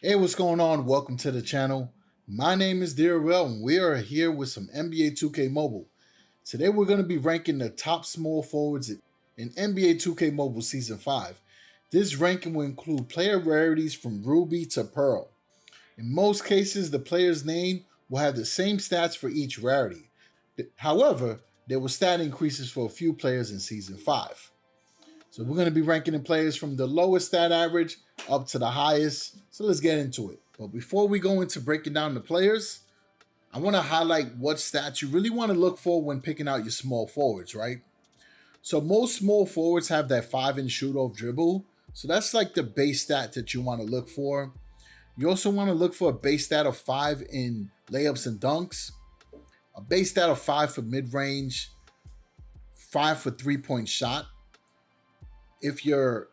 Hey, what's going on? Welcome to the channel. My name is Darrell, and we are here with some NBA 2K Mobile. Today we're going to be ranking the top small forwards in NBA 2K Mobile Season 5. This ranking will include player rarities from Ruby to Pearl. In most cases, the player's name will have the same stats for each rarity. However, there were stat increases for a few players in Season 5. So we're going to be ranking the players from the lowest stat average up to the highest. So let's get into it. But before we go into breaking down the players, I want to highlight what stats you really want to look for when picking out your small forwards, right? So most small forwards have that 5-inch shoot-off dribble. So that's like the base stat that you want to look for. You also want to look for a base stat of 5 in layups and dunks, a base stat of 5 for mid-range, 5 for three-point shot. If your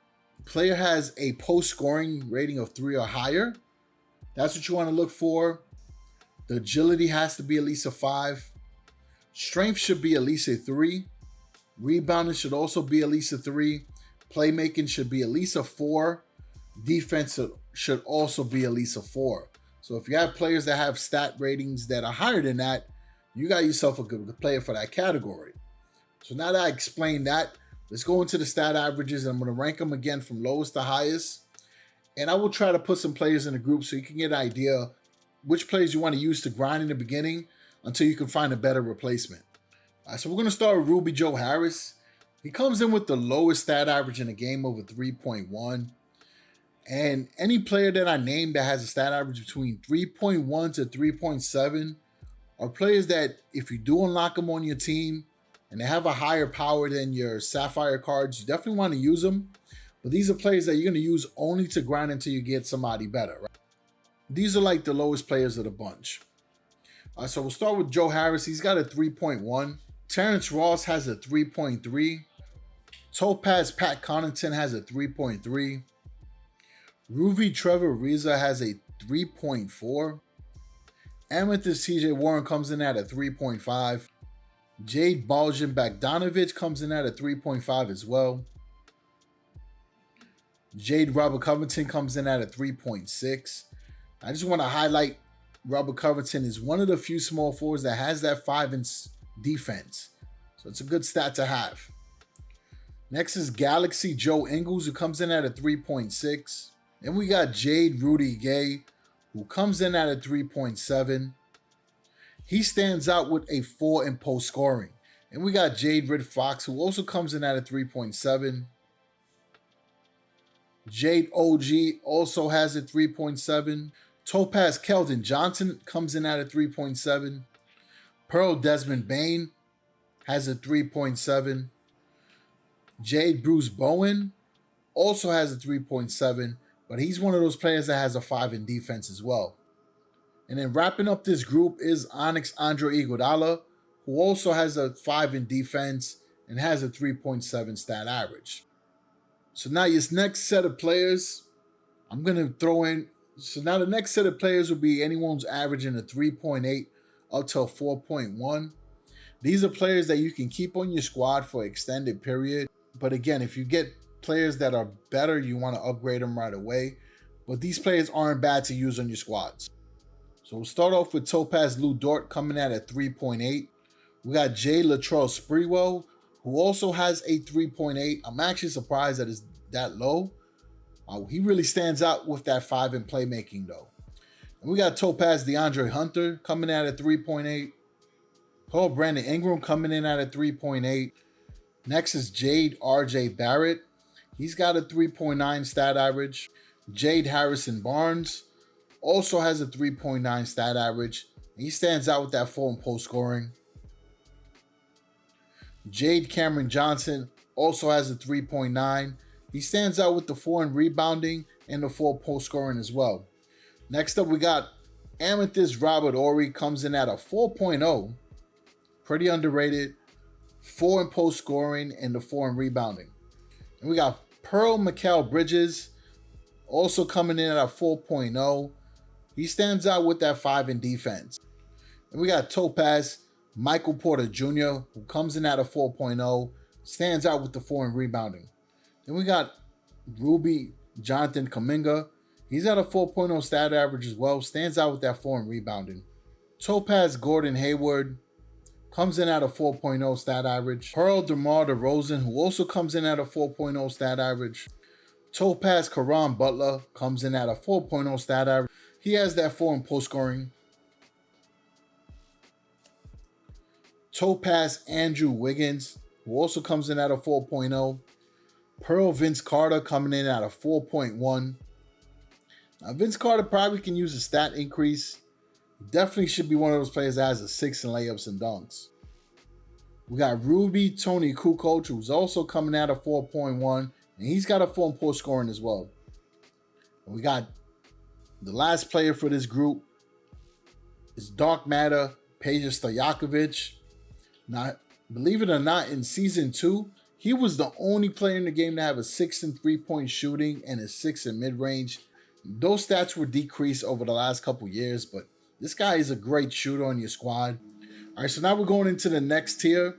player has a post-scoring rating of 3 or higher, that's what you want to look for. The agility has to be at least a 5. Strength should be at least a 3. Rebounding should also be at least a 3. Playmaking should be at least a 4. Defense should also be at least a 4. So if you have players that have stat ratings that are higher than that, you got yourself a good player for that category. So now that I explained that, let's go into the stat averages. I'm going to rank them again from lowest to highest. And I will try to put some players in the group so you can get an idea which players you want to use to grind in the beginning until you can find a better replacement. All right, so we're going to start with Ruby Joe Harris. He comes in with the lowest stat average in a game over 3.1. And any player that I named that has a stat average between 3.1 to 3.7 are players that if you do unlock them on your team, and they have a higher power than your Sapphire cards, you definitely want to use them. But these are players that you're going to use only to grind until you get somebody better, right? These are like the lowest players of the bunch. All right, so we'll start with Joe Harris. He's got a 3.1. Terrence Ross has a 3.3. Topaz Pat Connaughton has a 3.3. Ruby Trevor Ariza has a 3.4. Amethyst TJ Warren comes in at a 3.5. Jade Baljan Bogdanovic comes in at a 3.5 as well. Jade Robert Covington comes in at a 3.6. I just want to highlight Robert Covington is one of the few small forwards that has that 5-inch defense. So it's a good stat to have. Next is Galaxy Joe Ingles, who comes in at a 3.6. Then we got Jade Rudy Gay, who comes in at a 3.7. He stands out with a 4 in post scoring. And we got Jade Rid Fox, who also comes in at a 3.7. Jade OG also has a 3.7. Topaz Keldon Johnson comes in at a 3.7. Pearl Desmond Bain has a 3.7. Jade Bruce Bowen also has a 3.7, but he's one of those players that has a 5 in defense as well. And then wrapping up this group is Onyx Andre Iguodala, who also has a 5 in defense and has a 3.7 stat average. So now this next set of players, I'm going to throw in. So now the next set of players will be anyone's averaging a 3.8 up to a 4.1. These are players that you can keep on your squad for an extended period. But again, if you get players that are better, you want to upgrade them right away. But these players aren't bad to use on your squads. So we'll start off with Topaz Lou Dort coming at a 3.8. We got Jay Latrell Sprewell, who also has a 3.8. I'm actually surprised that it's that low. He really stands out with that 5 in playmaking, though. And we got Topaz DeAndre Hunter coming at a 3.8. Paul Brandon Ingram coming in at a 3.8. Next is Jade RJ Barrett. He's got a 3.9 stat average. Jade Harrison Barnes also has a 3.9 stat average. He stands out with that 4 in post scoring. Jade Cameron Johnson also has a 3.9. He stands out with the 4 in rebounding and the 4 post scoring as well. Next up, we got Amethyst Robert Horry, comes in at a 4.0. Pretty underrated. 4 in post scoring and the 4 in rebounding. And we got Pearl Mikal Bridges also coming in at a 4.0. He stands out with that 5 in defense. And we got Topaz Michael Porter Jr., who comes in at a 4.0, stands out with the 4 in rebounding. Then we got Ruby Jonathan Kuminga. He's at a 4.0 stat average as well. Stands out with that 4 in rebounding. Topaz Gordon Hayward comes in at a 4.0 stat average. Pearl DeMar DeRozan, who also comes in at a 4.0 stat average. Topaz Caron Butler comes in at a 4.0 stat average. He has that 4 in post scoring. Topaz Andrew Wiggins, who also comes in at a 4.0. Pearl Vince Carter coming in at a 4.1. Now, Vince Carter probably can use a stat increase. He definitely should be one of those players that has a 6 in layups and dunks. We got Ruby Tony Kukoc, who's also coming at a 4.1, and he's got a 4 in post scoring as well. And we got the last player for this group is Dark Matter Peja Stojakovic. Now, believe it or not, in Season 2, he was the only player in the game to have a 6 in three-point shooting and a 6 in mid-range. Those stats were decreased over the last couple years, but this guy is a great shooter on your squad. All right, so now we're going into the next tier.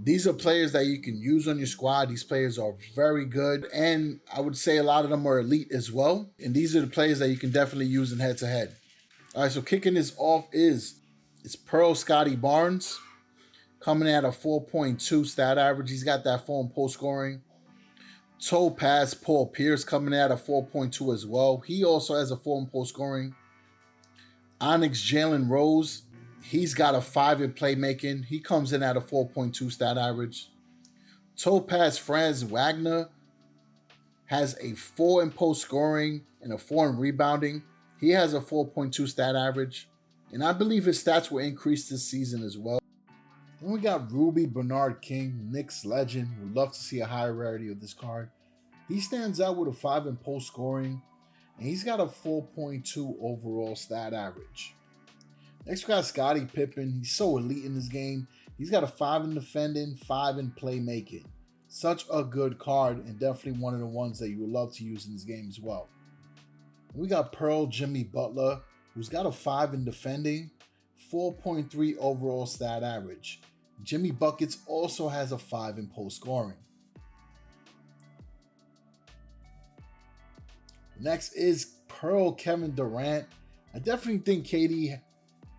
These are players that you can use on your squad. These players are very good, and I would say a lot of them are elite as well. And these are the players that you can definitely use in head-to-head. All right, so kicking this off is Pearl Scotty Barnes, coming at a 4.2 stat average. He's got that 4 in post scoring. Topaz Paul Pierce coming at a 4.2 as well. He also has a 4 in post scoring. Onyx Jalen Rose, he's got a 5 in playmaking. He comes in at a 4.2 stat average. Topaz Franz Wagner has a 4 in post scoring and a 4 in rebounding. He has a 4.2 stat average. And I believe his stats will increase this season as well. Then we got Ruby Bernard King, Knicks legend. Would love to see a higher rarity of this card. He stands out with a 5 in post scoring, and he's got a 4.2 overall stat average. Next we got Scottie Pippen. He's so elite in this game. He's got a 5 in defending, 5 in playmaking. Such a good card, and definitely one of the ones that you would love to use in this game as well. We got Pearl Jimmy Butler, who's got a 5 in defending, 4.3 overall stat average. Jimmy Buckets also has a 5 in post scoring. Next is Pearl Kevin Durant. I definitely think KD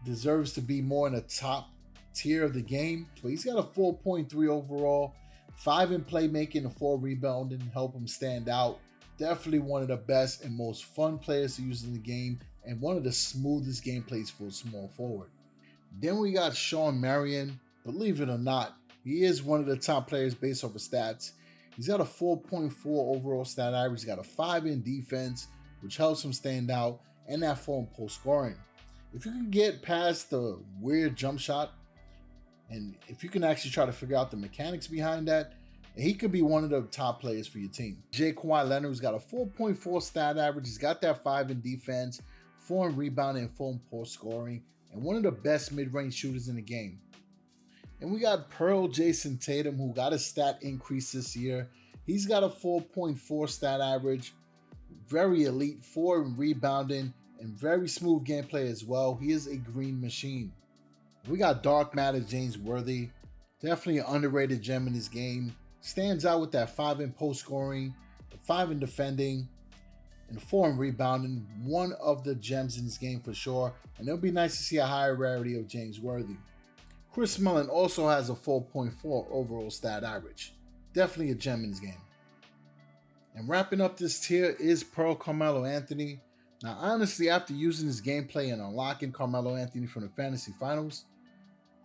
deserves to be more in the top tier of the game, but he's got a 4.3 overall, 5 in playmaking, and 4 rebounding, help him stand out. Definitely one of the best and most fun players to use in the game, and one of the smoothest gameplays for a small forward. Then we got Sean Marion. Believe it or not, he is one of the top players based off of stats. He's got a 4.4 overall stat average. He's got a 5 in defense, which helps him stand out, and that 4 in post scoring. If you can get past the weird jump shot, and if you can actually try to figure out the mechanics behind that, he could be one of the top players for your team. Kawhi Leonard, who's got a 4.4 stat average. He's got that 5 in defense, 4 in rebounding, and 4 in post scoring, and one of the best mid-range shooters in the game. And we got Pearl Jason Tatum, who got a stat increase this year. He's got a 4.4 stat average, very elite, 4 in rebounding, and very smooth gameplay as well. He is a green machine. We got Dark Matter James Worthy, definitely an underrated gem in this game. Stands out with that 5 in post scoring, 5 in defending, and 4 in rebounding. One of the gems in this game for sure. And it'll be nice to see a higher rarity of James Worthy. Chris Mullin also has a 4.4 overall stat average. Definitely a gem in this game. And wrapping up this tier is Pearl Carmelo Anthony. Now honestly, after using this gameplay and unlocking Carmelo Anthony from the Fantasy Finals,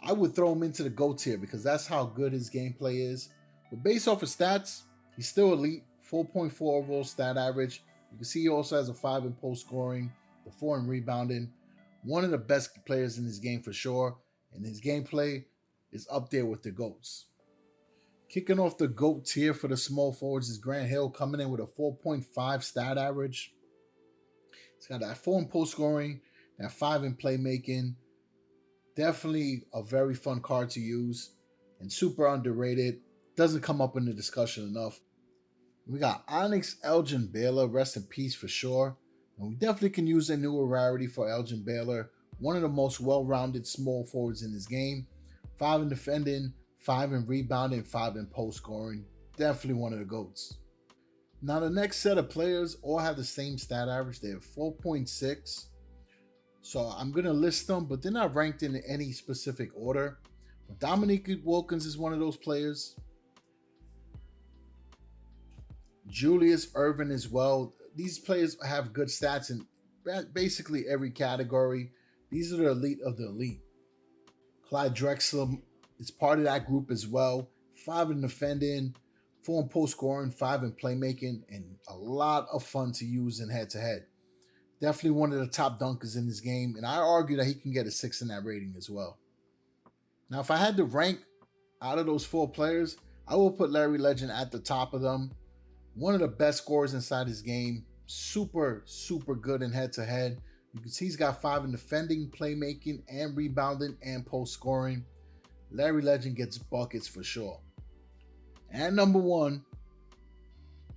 I would throw him into the GOAT tier because that's how good his gameplay is. But based off of stats, he's still elite, 4.4 overall stat average. You can see he also has a 5 in post scoring, the 4 in rebounding. One of the best players in this game for sure. And his gameplay is up there with the GOATs. Kicking off the GOAT tier for the small forwards is Grant Hill, coming in with a 4.5 stat average. He's got that 4 in post scoring, that 5 in playmaking. Definitely a very fun card to use and super underrated. Doesn't come up in the discussion enough. We got Onyx Elgin Baylor, rest in peace for sure. And we definitely can use a newer rarity for Elgin Baylor. One of the most well-rounded small forwards in this game. 5 in defending, 5 in rebounding, 5 in post scoring. Definitely one of the GOATs. Now the next set of players all have the same stat average. They have 4.6. So I'm going to list them, but they're not ranked in any specific order. But Dominique Wilkins is one of those players. Julius Irvin as well. These players have good stats in basically every category. These are the elite of the elite. Clyde Drexler is part of that group as well. 5 in defending, 4 in post scoring, 5 in playmaking, and a lot of fun to use in head to head. Definitely one of the top dunkers in this game, and I argue that he can get a 6 in that rating as well. Now, if I had to rank out of those 4 players, I will put Larry Legend at the top of them. One of the best scorers inside his game. Super, super good in head to head. You can see he's got 5 in defending, playmaking, and rebounding, and post scoring. Larry Legend gets buckets for sure. And number 1,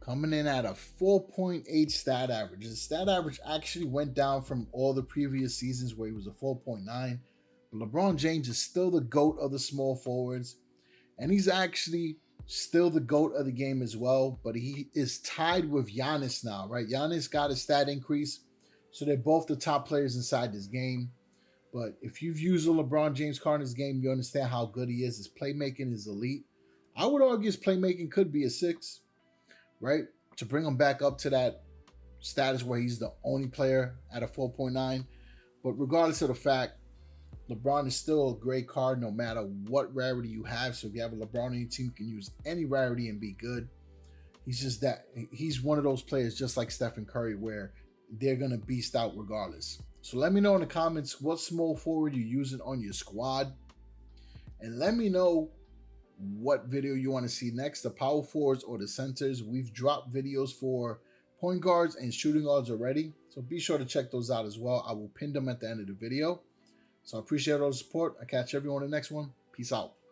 coming in at a 4.8 stat average. His stat average actually went down from all the previous seasons where he was a 4.9. But LeBron James is still the GOAT of the small forwards. And he's actually still the GOAT of the game as well. But he is tied with Giannis now, right? Giannis got a stat increase. So they're both the top players inside this game. But if you've used a LeBron James card in this game, you understand how good he is. His playmaking is elite. I would argue his playmaking could be a 6, right? To bring him back up to that status where he's the only player at a 4.9. But regardless of the fact, LeBron is still a great card no matter what rarity you have. So if you have a LeBron on your team, you can use any rarity and be good. He's one of those players just like Stephen Curry where they're going to beast out regardless. So let me know in the comments what small forward you're using on your squad. And let me know what video you want to see next, the power forwards or the centers. We've dropped videos for point guards and shooting guards already. So be sure to check those out as well. I will pin them at the end of the video. So I appreciate all the support. I'll catch everyone in the next one. Peace out.